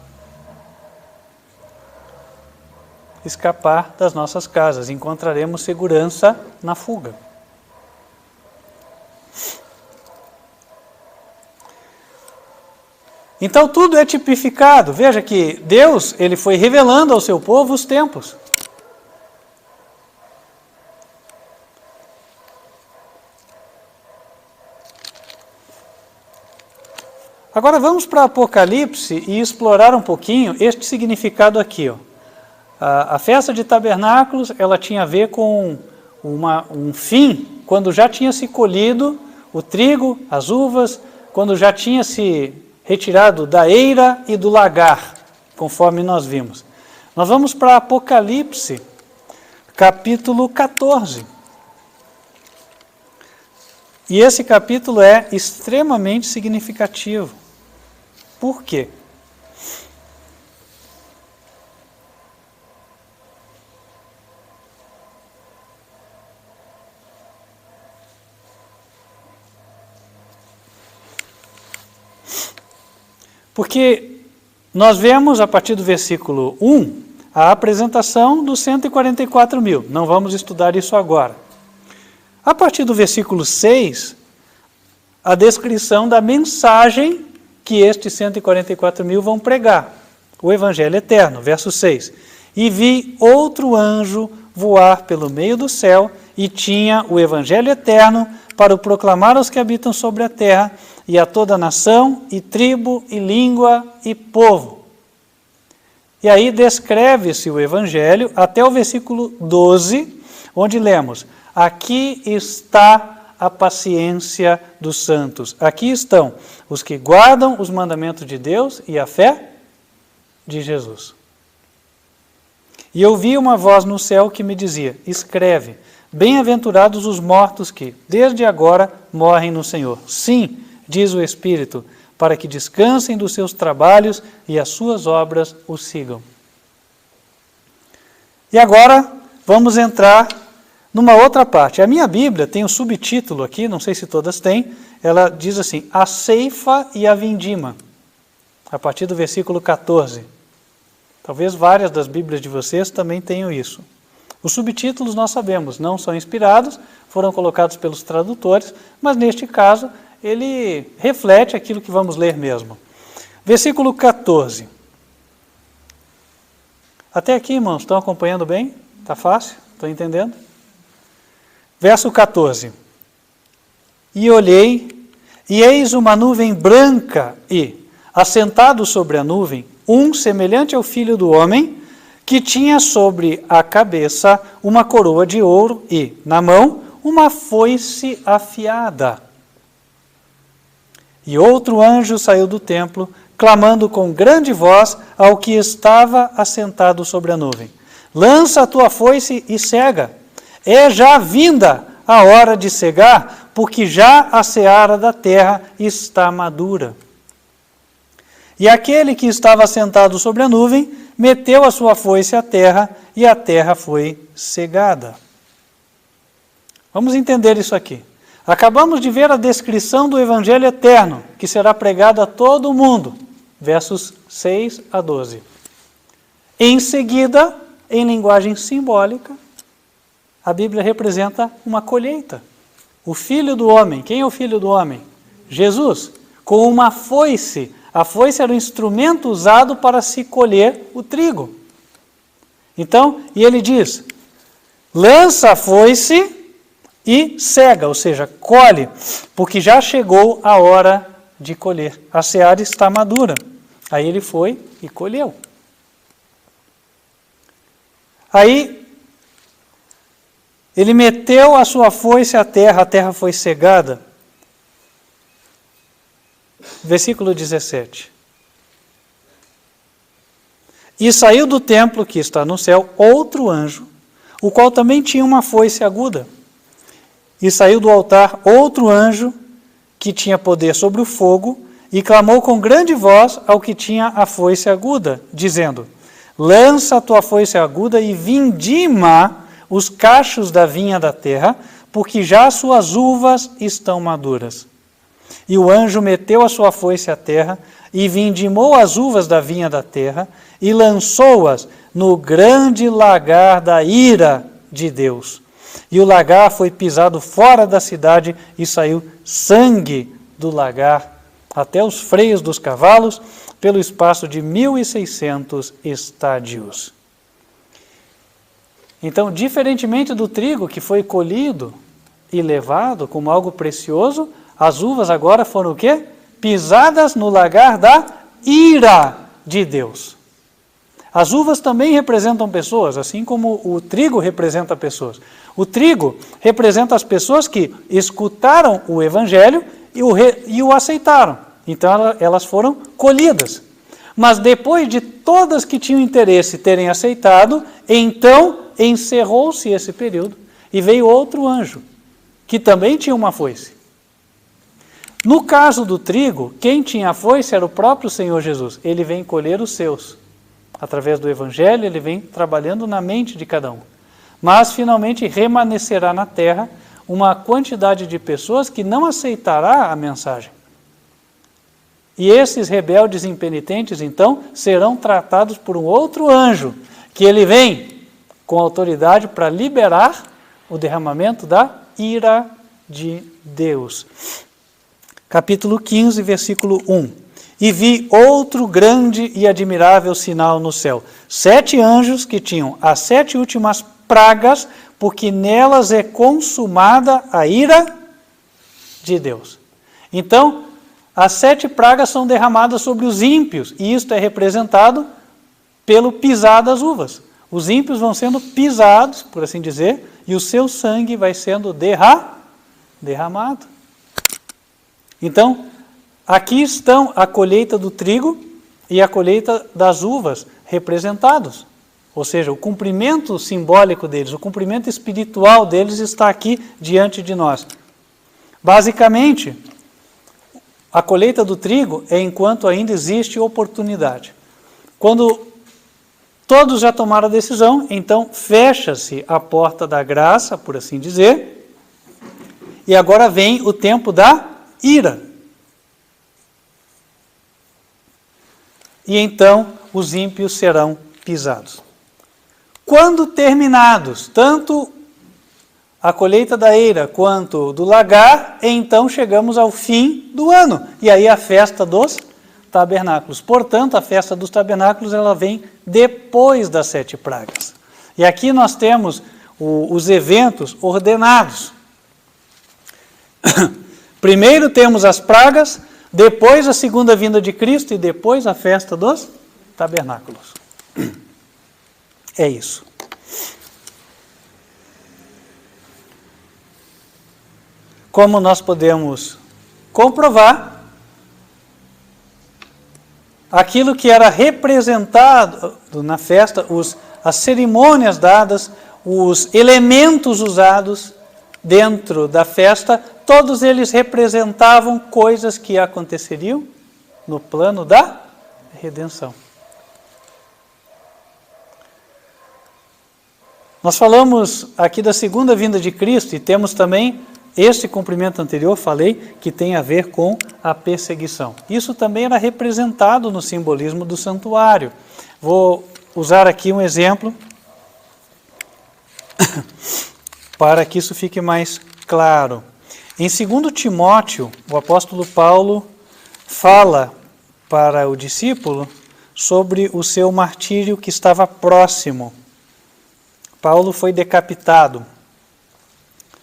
Escapar das nossas casas. Encontraremos segurança na fuga. Então tudo é tipificado. Veja que Deus, ele foi revelando ao seu povo os tempos. Agora vamos para Apocalipse e explorar um pouquinho este significado aqui. A festa de tabernáculos, ela tinha a ver com um fim, quando já tinha se colhido o trigo, as uvas, quando já tinha se retirado da eira e do lagar, conforme nós vimos. Nós vamos para Apocalipse, capítulo 14. E esse capítulo é extremamente significativo. Por quê? Porque nós vemos, a partir do versículo 1, a apresentação dos 144 mil. Não vamos estudar isso agora. A partir do versículo 6, a descrição da mensagem que estes 144 mil vão pregar. O Evangelho eterno, verso 6. E vi outro anjo voar pelo meio do céu, e tinha o Evangelho eterno para o proclamar aos que habitam sobre a terra, e a toda nação, e tribo, e língua, e povo. E aí descreve-se o Evangelho até o versículo 12, onde lemos: aqui está a paciência dos santos. Aqui estão os que guardam os mandamentos de Deus e a fé de Jesus. E eu vi uma voz no céu que me dizia: escreve, bem-aventurados os mortos que, desde agora, morrem no Senhor. Sim, diz o Espírito, para que descansem dos seus trabalhos e as suas obras os sigam. E agora vamos entrar numa outra parte. A minha Bíblia tem um subtítulo aqui, não sei se todas têm, ela diz assim: a ceifa e a vindima, a partir do versículo 14. Talvez várias das Bíblias de vocês também tenham isso. Os subtítulos nós sabemos, não são inspirados, foram colocados pelos tradutores, mas neste caso ele reflete aquilo que vamos ler mesmo. Versículo 14. Até aqui, irmãos, estão acompanhando bem? Está fácil? Estão entendendo? Verso 14. E olhei, e eis uma nuvem branca, e, assentado sobre a nuvem, um semelhante ao Filho do Homem, que tinha sobre a cabeça uma coroa de ouro e, na mão, uma foice afiada. E outro anjo saiu do templo, clamando com grande voz ao que estava assentado sobre a nuvem: lança a tua foice e cega. É já vinda a hora de cegar, porque já a seara da terra está madura. E aquele que estava sentado sobre a nuvem meteu a sua foice à terra, e a terra foi cegada. Vamos entender isso aqui. Acabamos de ver a descrição do Evangelho eterno, que será pregado a todo o mundo, versos 6 a 12. Em seguida, em linguagem simbólica, a Bíblia representa uma colheita. O Filho do Homem, quem é o Filho do Homem? Jesus, com uma foice. A foice era o instrumento usado para se colher o trigo. Então, e ele diz: lança a foice e cega, ou seja, colhe, porque já chegou a hora de colher. A seara está madura. Aí ele foi e colheu. Aí ele meteu a sua foice à terra, a terra foi cegada. Versículo 17. E saiu do templo que está no céu outro anjo, o qual também tinha uma foice aguda. E saiu do altar outro anjo, que tinha poder sobre o fogo, e clamou com grande voz ao que tinha a foice aguda, dizendo: lança a tua foice aguda e vindima os cachos da vinha da terra, porque já as suas uvas estão maduras. E o anjo meteu a sua foice à terra, e vindimou as uvas da vinha da terra, e lançou-as no grande lagar da ira de Deus. E o lagar foi pisado fora da cidade, e saiu sangue do lagar até os freios dos cavalos, pelo espaço de 1.600 estádios. Então, diferentemente do trigo que foi colhido e levado como algo precioso, as uvas agora foram o quê? Pisadas no lagar da ira de Deus. As uvas também representam pessoas, assim como o trigo representa pessoas. O trigo representa as pessoas que escutaram o Evangelho e o aceitaram. Então elas foram colhidas. Mas depois de todas que tinham interesse terem aceitado, então encerrou-se esse período e veio outro anjo, que também tinha uma foice. No caso do trigo, quem tinha a foice era o próprio Senhor Jesus. Ele vem colher os seus. Através do Evangelho, ele vem trabalhando na mente de cada um. Mas, finalmente, remanescerá na terra uma quantidade de pessoas que não aceitará a mensagem. E esses rebeldes impenitentes, então, serão tratados por um outro anjo, que ele vem com autoridade para liberar o derramamento da ira de Deus. Capítulo 15, versículo 1. E vi outro grande e admirável sinal no céu. 7 anjos que tinham as 7 últimas pragas, porque nelas é consumada a ira de Deus. Então, as 7 pragas são derramadas sobre os ímpios, e isto é representado pelo pisar das uvas. Os ímpios vão sendo pisados, por assim dizer, e o seu sangue vai sendo derramado. Então, aqui estão a colheita do trigo e a colheita das uvas representados. Ou seja, o cumprimento simbólico deles, o cumprimento espiritual deles está aqui diante de nós. Basicamente, a colheita do trigo é enquanto ainda existe oportunidade. Quando todos já tomaram a decisão, então fecha-se a porta da graça, por assim dizer, e agora vem o tempo da ira. E então os ímpios serão pisados. Quando terminados, tanto a colheita da eira quanto do lagar, então chegamos ao fim do ano. E aí a festa dos tabernáculos. Portanto, a festa dos tabernáculos ela vem depois das 7 pragas. E aqui nós temos os eventos ordenados. Primeiro temos as pragas, depois a segunda vinda de Cristo e depois a festa dos tabernáculos. É isso. Como nós podemos comprovar, aquilo que era representado na festa, as cerimônias dadas, os elementos usados dentro da festa, todos eles representavam coisas que aconteceriam no plano da redenção. Nós falamos aqui da segunda vinda de Cristo e temos também este cumprimento anterior, falei, que tem a ver com a perseguição. Isso também era representado no simbolismo do santuário. Vou usar aqui um exemplo para que isso fique mais claro. Em 2 Timóteo, o apóstolo Paulo fala para o discípulo sobre o seu martírio que estava próximo. Paulo foi decapitado,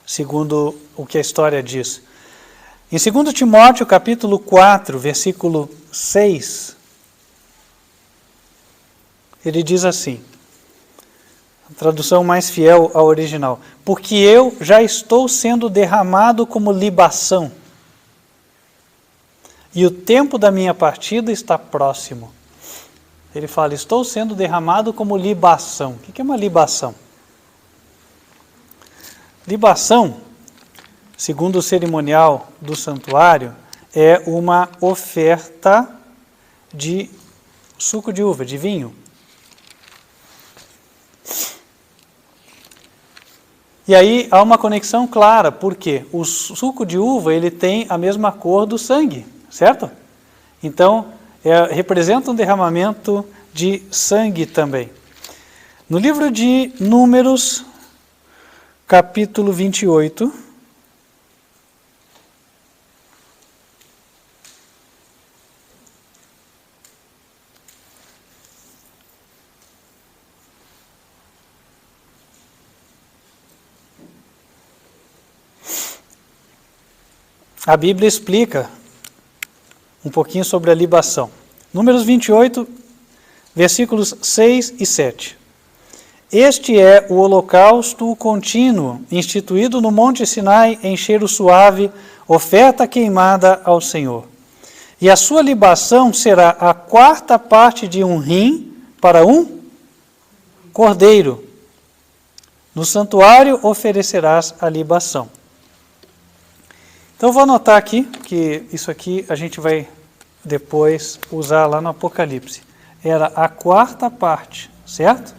segundo o que a história diz. Em 2 Timóteo, capítulo 4, versículo 6, ele diz assim, a tradução mais fiel ao original: porque eu já estou sendo derramado como libação, e o tempo da minha partida está próximo. Ele fala, estou sendo derramado como libação. O que é uma libação? Libação, segundo o cerimonial do santuário, é uma oferta de suco de uva, de vinho. E aí há uma conexão clara, porque o suco de uva ele tem a mesma cor do sangue, certo? Então, representa um derramamento de sangue também. No livro de Números, capítulo 28, a Bíblia explica um pouquinho sobre a libação. Números 28, versículos 6 e 7. Este é o holocausto contínuo, instituído no Monte Sinai em cheiro suave, oferta queimada ao Senhor. E a sua libação será a 4ª parte de um rim para um cordeiro. No santuário oferecerás a libação. Então, vou anotar aqui, que isso aqui a gente vai depois usar lá no Apocalipse. Era a 4ª parte, certo?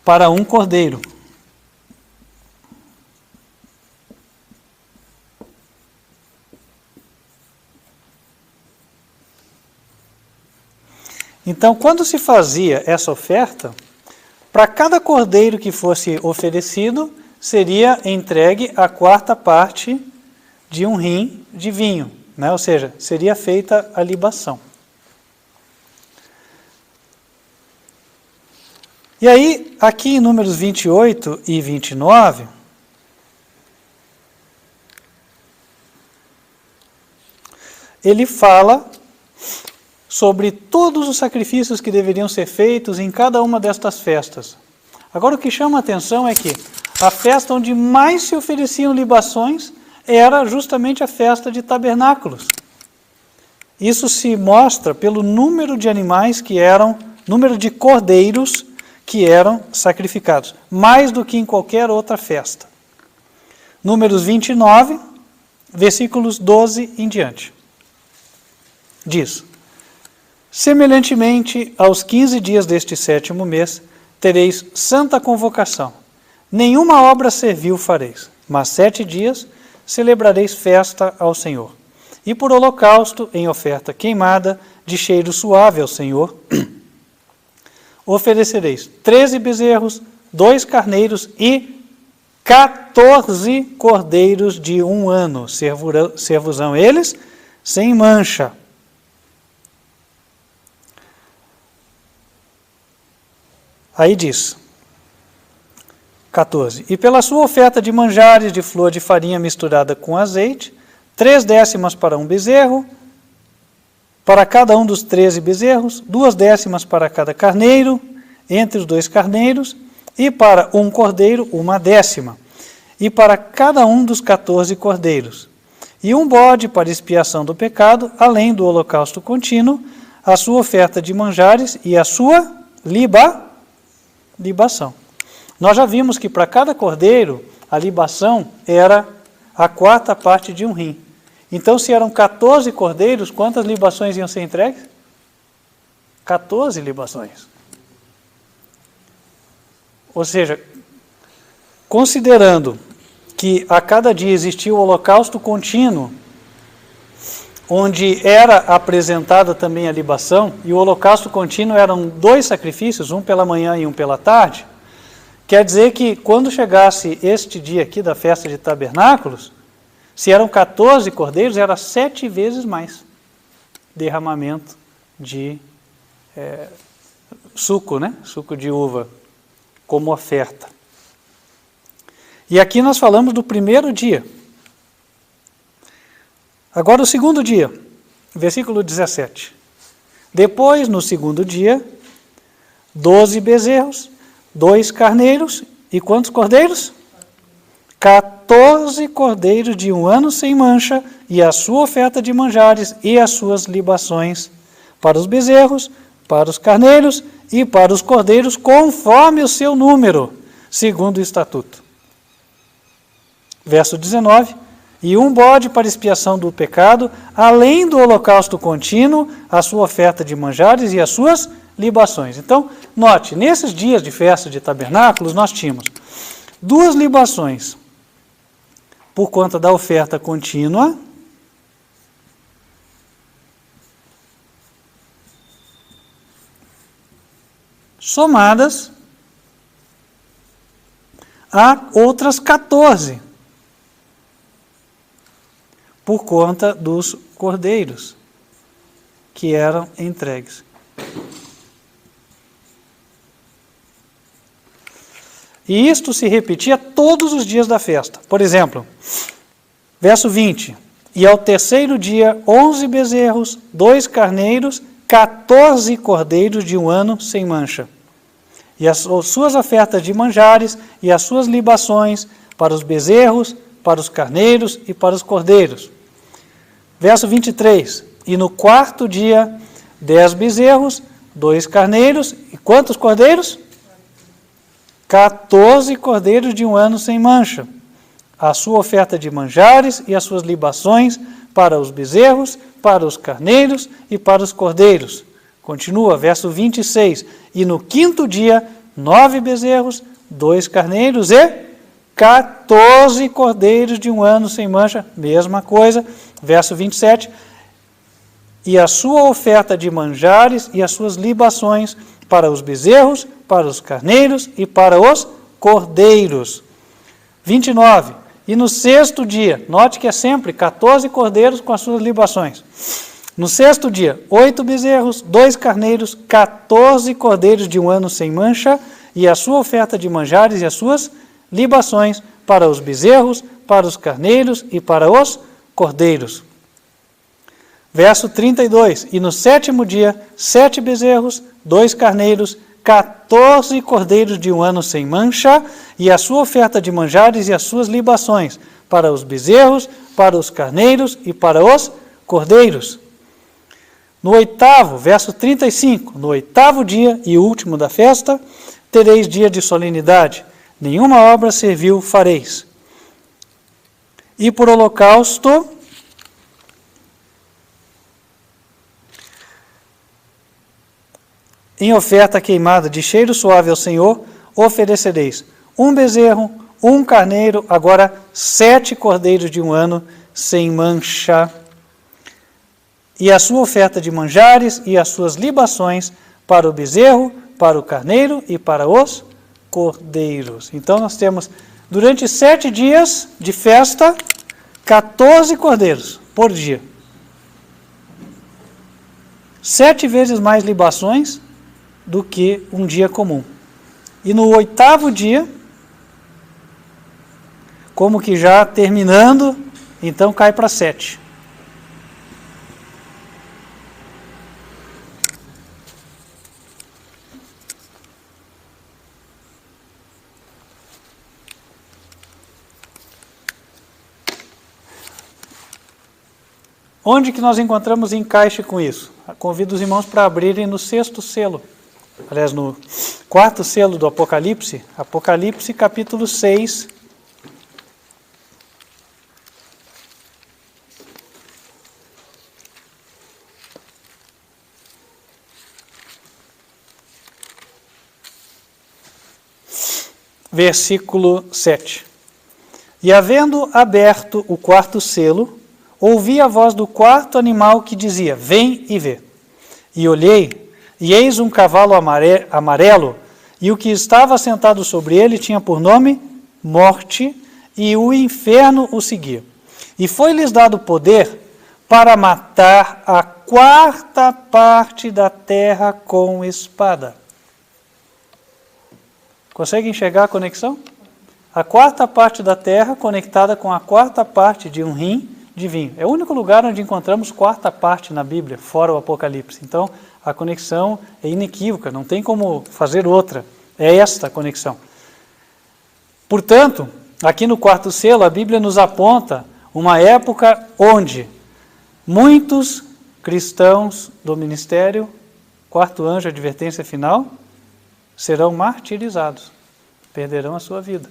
para um cordeiro. Então, quando se fazia essa oferta, para cada cordeiro que fosse oferecido, seria entregue a quarta parte de um rim de vinho, né? Ou seja, seria feita a libação. E aí, aqui em Números 28 e 29, ele fala sobre todos os sacrifícios que deveriam ser feitos em cada uma destas festas. Agora, o que chama a atenção é que a festa onde mais se ofereciam libações era justamente a festa de tabernáculos. Isso se mostra pelo número de animais que eram, número de cordeiros que eram sacrificados, mais do que em qualquer outra festa. Números 29, versículos 12 em diante. Diz: semelhantemente, aos 15 dias deste 7º mês, tereis santa convocação. Nenhuma obra servil fareis, mas 7 dias celebrareis festa ao Senhor. E por holocausto, em oferta queimada, de cheiro suave ao Senhor, oferecereis 13 bezerros, 2 carneiros e 14 cordeiros de 1 ano. Ser-vos-ão eles sem mancha. Aí diz, 14, e pela sua oferta de manjares de flor de farinha misturada com azeite, 3 décimas para um bezerro, para cada um dos 13 bezerros, 2 décimas para cada carneiro, entre os 2 carneiros, e para um cordeiro, 1 décima, e para cada um dos 14 cordeiros, e um bode para expiação do pecado, além do holocausto contínuo, a sua oferta de manjares e a sua libação. Nós já vimos que para cada cordeiro, a libação era a quarta parte de um rim. Então, se eram 14 cordeiros, quantas libações iam ser entregues? 14 libações. Ou seja, considerando que a cada dia existia o holocausto contínuo, onde era apresentada também a libação, e o holocausto contínuo eram 2 sacrifícios, um pela manhã e um pela tarde, quer dizer que quando chegasse este dia aqui da festa de tabernáculos, se eram 14 cordeiros, era 7 vezes mais derramamento de suco, né? Suco de uva, como oferta. E aqui nós falamos do primeiro dia. Agora o segundo dia, versículo 17. Depois, no segundo dia, 12 bezerros, 2 carneiros e quantos cordeiros? 14 cordeiros de 1 ano sem mancha, e a sua oferta de manjares e as suas libações para os bezerros, para os carneiros e para os cordeiros, conforme o seu número, segundo o estatuto. Verso 19. E um bode para expiação do pecado, além do holocausto contínuo, a sua oferta de manjares e as suas libações. Então, note, nesses dias de festa de tabernáculos, nós tínhamos 2 libações por conta da oferta contínua, somadas a outras 14, por conta dos cordeiros que eram entregues. E isto se repetia todos os dias da festa. Por exemplo, verso 20, e ao terceiro dia 11 bezerros, 2 carneiros, 14 cordeiros de 1 ano sem mancha. E as suas ofertas de manjares e as suas libações para os bezerros, para os carneiros e para os cordeiros. Verso 23, e no 4º dia 10 bezerros, 2 carneiros e quantos cordeiros? 14 cordeiros de 1 ano sem mancha. A sua oferta de manjares e as suas libações para os bezerros, para os carneiros e para os cordeiros. Continua, verso 26. E no 5º dia, 9 bezerros, 2 carneiros e 14 cordeiros de 1 ano sem mancha. Mesma coisa, verso 27. E a sua oferta de manjares e as suas libações para os bezerros, para os carneiros e para os cordeiros. 29. E no 6º dia, note que é sempre 14 cordeiros com as suas libações. No 6º dia, 8 bezerros, 2 carneiros, 14 cordeiros de 1 ano sem mancha, e a sua oferta de manjares e as suas libações para os bezerros, para os carneiros e para os cordeiros. Verso 32. E no 7º dia, 7 bezerros, 2 carneiros, 14 cordeiros de 1 ano sem mancha, e a sua oferta de manjares e as suas libações para os bezerros, para os carneiros e para os cordeiros. No 8º, verso 35, no 8º dia e último da festa, tereis dia de solenidade, nenhuma obra servil fareis. E por holocausto, em oferta queimada de cheiro suave ao Senhor, oferecereis 1 bezerro, 1 carneiro, agora 7 cordeiros de 1 ano sem mancha. E a sua oferta de manjares e as suas libações para o bezerro, para o carneiro e para os cordeiros. Então nós temos, durante 7 dias de festa, 14 cordeiros por dia. 7 vezes mais libações do que um dia comum. E no 8º dia, como que já terminando, então cai para 7. Onde que nós encontramos encaixe com isso? Convido os irmãos para abrirem no 6º selo. Aliás, no 4º selo do Apocalipse, Apocalipse capítulo 6. Versículo 7. E havendo aberto o 4º selo, ouvi a voz do 4º animal que dizia, vem e vê. E olhei, e eis um cavalo amarelo, e o que estava sentado sobre ele tinha por nome Morte, e o inferno o seguia. E foi-lhes dado poder para matar a 4ª parte da terra com espada. Consegue enxergar a conexão? A 4ª parte da terra conectada com a 4ª parte de um rim de vinho. É o único lugar onde encontramos 4ª parte na Bíblia, fora o Apocalipse. Então, a conexão é inequívoca, não tem como fazer outra. É esta a conexão. Portanto, aqui no 4º selo, a Bíblia nos aponta uma época onde muitos cristãos do ministério, 4º anjo, advertência final, serão martirizados, perderão a sua vida.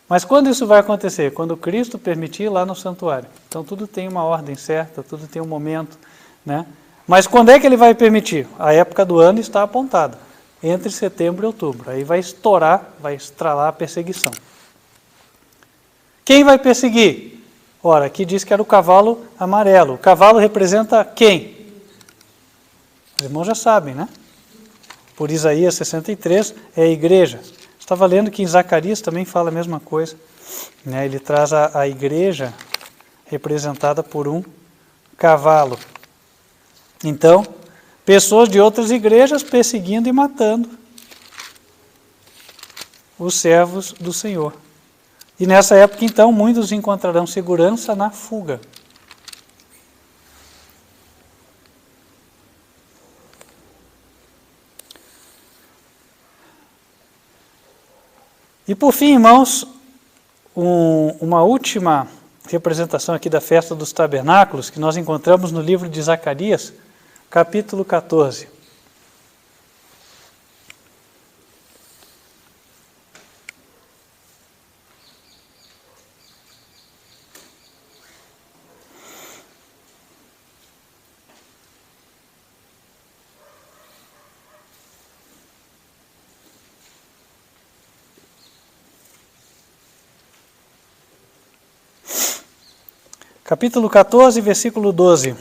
Mas quando isso vai acontecer? Quando Cristo permitir lá no santuário. Então tudo tem uma ordem certa, tudo tem um momento, né? Mas quando é que ele vai permitir? A época do ano está apontada, entre setembro e outubro. Aí vai estourar, vai estralar a perseguição. Quem vai perseguir? Ora, aqui diz que era o cavalo amarelo. O cavalo representa quem? Os irmãos já sabem, né? Por Isaías 63, é a igreja. Estava lendo que em Zacarias também fala a mesma coisa. Né? Ele traz a igreja representada por um cavalo. Então, pessoas de outras igrejas perseguindo e matando os servos do Senhor. E nessa época, então, muitos encontrarão segurança na fuga. E por fim, irmãos, uma última representação aqui da festa dos tabernáculos, que nós encontramos no livro de Zacarias, capítulo 14. capítulo 14, versículo 12.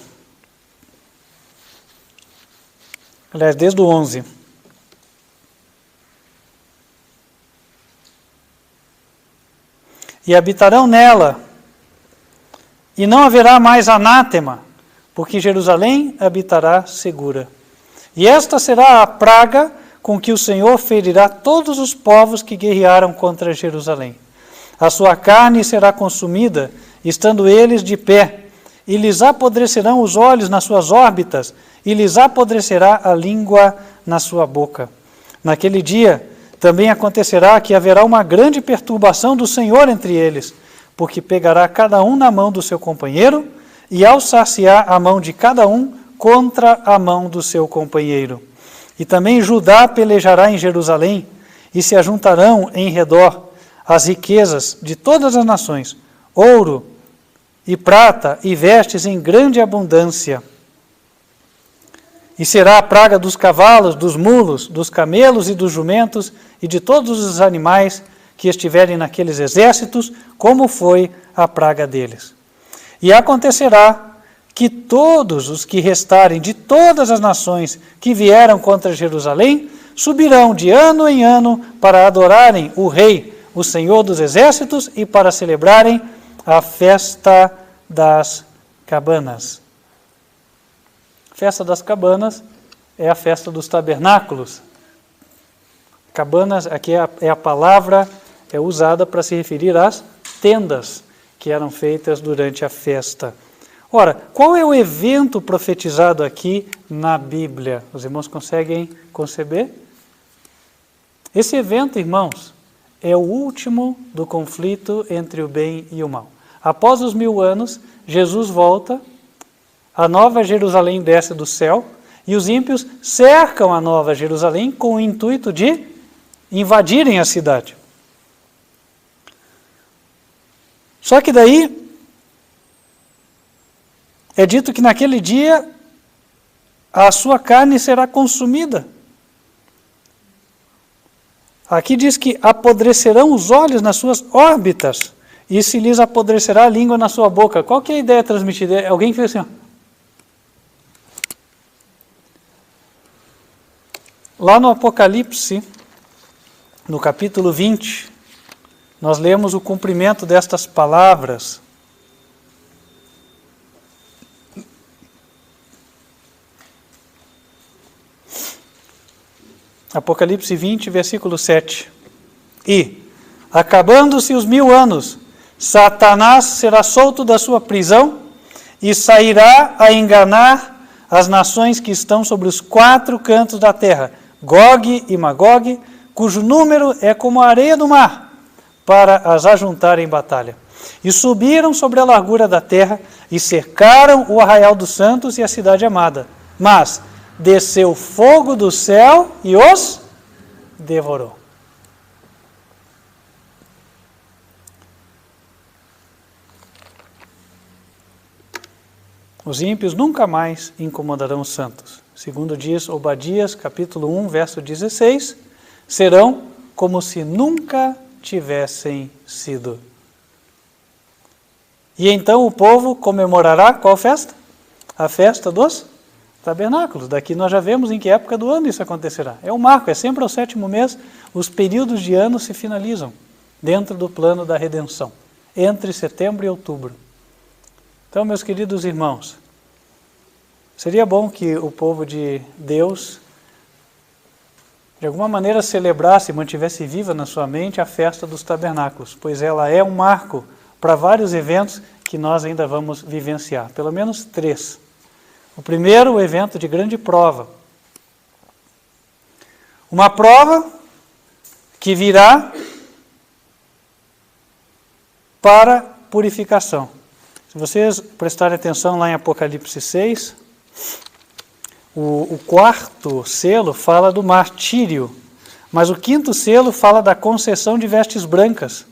Aliás, desde o 11. E habitarão nela, e não haverá mais anátema, porque Jerusalém habitará segura. E esta será a praga com que o Senhor ferirá todos os povos que guerrearam contra Jerusalém. A sua carne será consumida, estando eles de pé, e lhes apodrecerão os olhos nas suas órbitas, e lhes apodrecerá a língua na sua boca. Naquele dia também acontecerá que haverá uma grande perturbação do Senhor entre eles, porque pegará cada um na mão do seu companheiro, e alçar-se-á a mão de cada um contra a mão do seu companheiro. E também Judá pelejará em Jerusalém, e se ajuntarão em redor as riquezas de todas as nações, ouro e prata e vestes em grande abundância. E será a praga dos cavalos, dos mulos, dos camelos e dos jumentos e de todos os animais que estiverem naqueles exércitos, como foi a praga deles. E acontecerá que todos os que restarem de todas as nações que vieram contra Jerusalém subirão de ano em ano para adorarem o Rei, o Senhor dos Exércitos, e para celebrarem a festa das cabanas. A festa das cabanas é a festa dos tabernáculos. Cabanas, aqui é a palavra usada para se referir às tendas que eram feitas durante a festa. Ora, qual é o evento profetizado aqui na Bíblia? Os irmãos conseguem conceber? Esse evento, irmãos, é o último do conflito entre o bem e o mal. Após os 1000 anos, Jesus volta, a Nova Jerusalém desce do céu, e os ímpios cercam a Nova Jerusalém com o intuito de invadirem a cidade. Só que daí é dito que naquele dia a sua carne será consumida. Aqui diz que apodrecerão os olhos nas suas órbitas e se lhes apodrecerá a língua na sua boca. Qual que é a ideia transmitida? Alguém fez assim, ó. Lá no Apocalipse, no capítulo 20, nós lemos o cumprimento destas palavras. Apocalipse 20, versículo 7. E, acabando-se os 1000 anos, Satanás será solto da sua prisão e sairá a enganar as nações que estão sobre os 4 cantos da terra, Gog e Magog, cujo número é como a areia do mar, para as ajuntar em batalha. E subiram sobre a largura da terra e cercaram o arraial dos santos e a cidade amada. Mas desceu fogo do céu e os devorou. Os ímpios nunca mais incomodarão os santos. Segundo diz Obadias, capítulo 1, verso 16, serão como se nunca tivessem sido. E então o povo comemorará qual festa? A festa dos tabernáculos. Daqui nós já vemos em que época do ano isso acontecerá. É um marco, é sempre ao 7º mês, os períodos de ano se finalizam dentro do plano da redenção, entre setembro e outubro. Então, meus queridos irmãos, seria bom que o povo de Deus, de alguma maneira, celebrasse e mantivesse viva na sua mente a festa dos tabernáculos, pois ela é um marco para vários eventos que nós ainda vamos vivenciar, pelo menos 3. O primeiro, o evento de grande prova. Uma prova que virá para purificação. Se vocês prestarem atenção lá em Apocalipse 6, o 4º selo fala do martírio, mas o 5º selo fala da concessão de vestes brancas.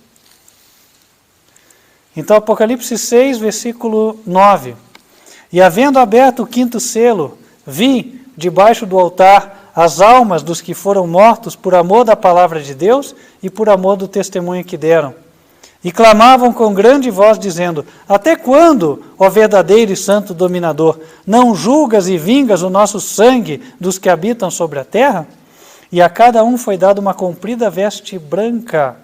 Então, Apocalipse 6, versículo 9. E havendo aberto o 5º selo, vi debaixo do altar as almas dos que foram mortos por amor da palavra de Deus e por amor do testemunho que deram. E clamavam com grande voz, dizendo: até quando, ó verdadeiro e santo dominador, não julgas e vingas o nosso sangue dos que habitam sobre a terra? E a cada um foi dada uma comprida veste branca,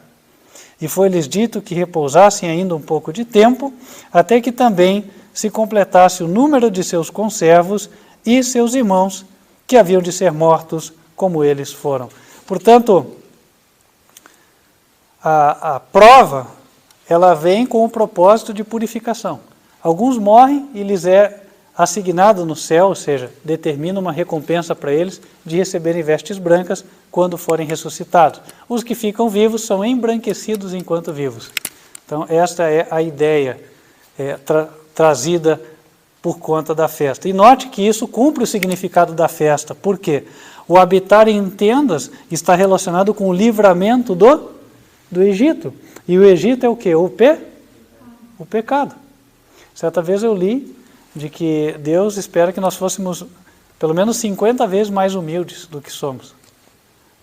e foi-lhes dito que repousassem ainda um pouco de tempo, até que também se completasse o número de seus conservos e seus irmãos, que haviam de ser mortos como eles foram. Portanto, a prova, ela vem com o propósito de purificação. Alguns morrem e lhes é assignado no céu, ou seja, determina uma recompensa para eles de receberem vestes brancas quando forem ressuscitados. Os que ficam vivos são embranquecidos enquanto vivos. Então, esta é a ideia trazida por conta da festa. E note que isso cumpre o significado da festa. Por quê? O habitar em tendas está relacionado com o livramento do Egito. E o Egito é o quê? O pecado. Certa vez eu li de que Deus espera que nós fôssemos pelo menos 50 vezes mais humildes do que somos.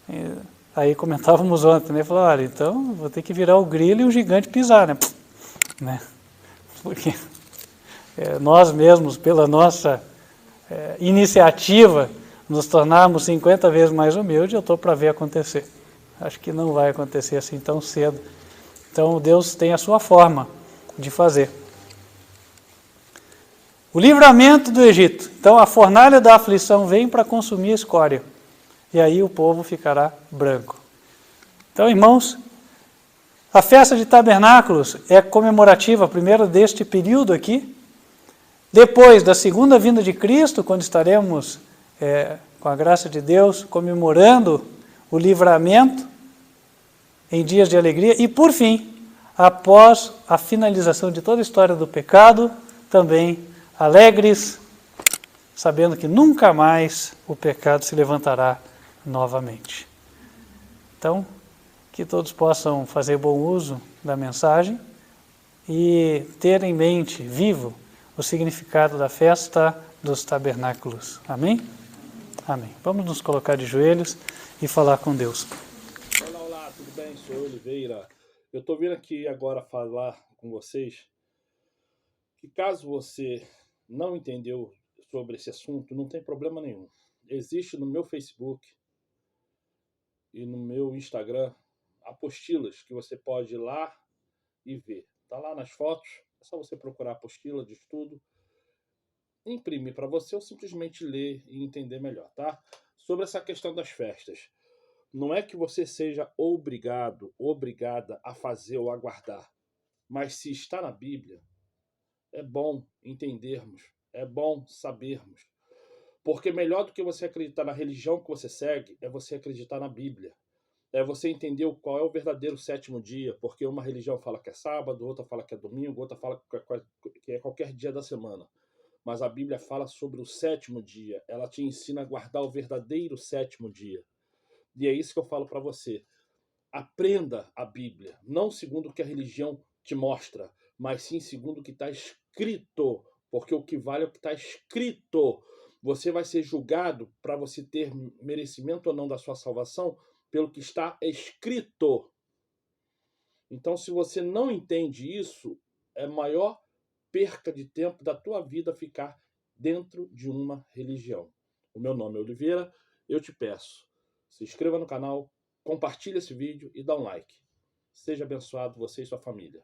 E aí comentávamos ontem, né? Falaram, olha, então vou ter que virar o grilo e o gigante pisar, né? Porque nós mesmos, pela nossa iniciativa, nos tornarmos 50 vezes mais humildes, eu estou para ver acontecer. Acho que não vai acontecer assim tão cedo. Então Deus tem a sua forma de fazer. O livramento do Egito. Então a fornalha da aflição vem para consumir a escória. E aí o povo ficará branco. Então, irmãos, a festa de tabernáculos é comemorativa, primeiro deste período aqui, depois da segunda vinda de Cristo, quando estaremos, com a graça de Deus, comemorando o livramento em dias de alegria, e por fim, após a finalização de toda a história do pecado, também alegres, sabendo que nunca mais o pecado se levantará novamente. Então, que todos possam fazer bom uso da mensagem e ter em mente, vivo, o significado da festa dos tabernáculos. Amém? Amém. Vamos nos colocar de joelhos e falar com Deus. Olá, tudo bem? Sou Oliveira. Eu estou vindo aqui agora falar com vocês que caso você não entendeu sobre esse assunto, não tem problema nenhum. Existe no meu Facebook e no meu Instagram apostilas que você pode ir lá e ver. Está lá nas fotos, é só você procurar apostila de estudo, imprimir para você ou simplesmente ler e entender melhor, tá? Sobre essa questão das festas. Não é que você seja obrigada a fazer ou a guardar, mas se está na Bíblia, é bom entendermos, é bom sabermos. Porque melhor do que você acreditar na religião que você segue, é você acreditar na Bíblia. É você entender qual é o verdadeiro sétimo dia, porque uma religião fala que é sábado, outra fala que é domingo, outra fala que é qualquer dia da semana. Mas a Bíblia fala sobre o sétimo dia, ela te ensina a guardar o verdadeiro sétimo dia. E é isso que eu falo para você. Aprenda a Bíblia, não segundo o que a religião te mostra, mas sim segundo o que está escrito, porque o que vale é o que está escrito. Você vai ser julgado para você ter merecimento ou não da sua salvação pelo que está escrito. Então, se você não entende isso, é a maior perca de tempo da tua vida ficar dentro de uma religião. O meu nome é Oliveira, eu te peço, se inscreva no canal, compartilhe esse vídeo e dá um like. Seja abençoado você e sua família.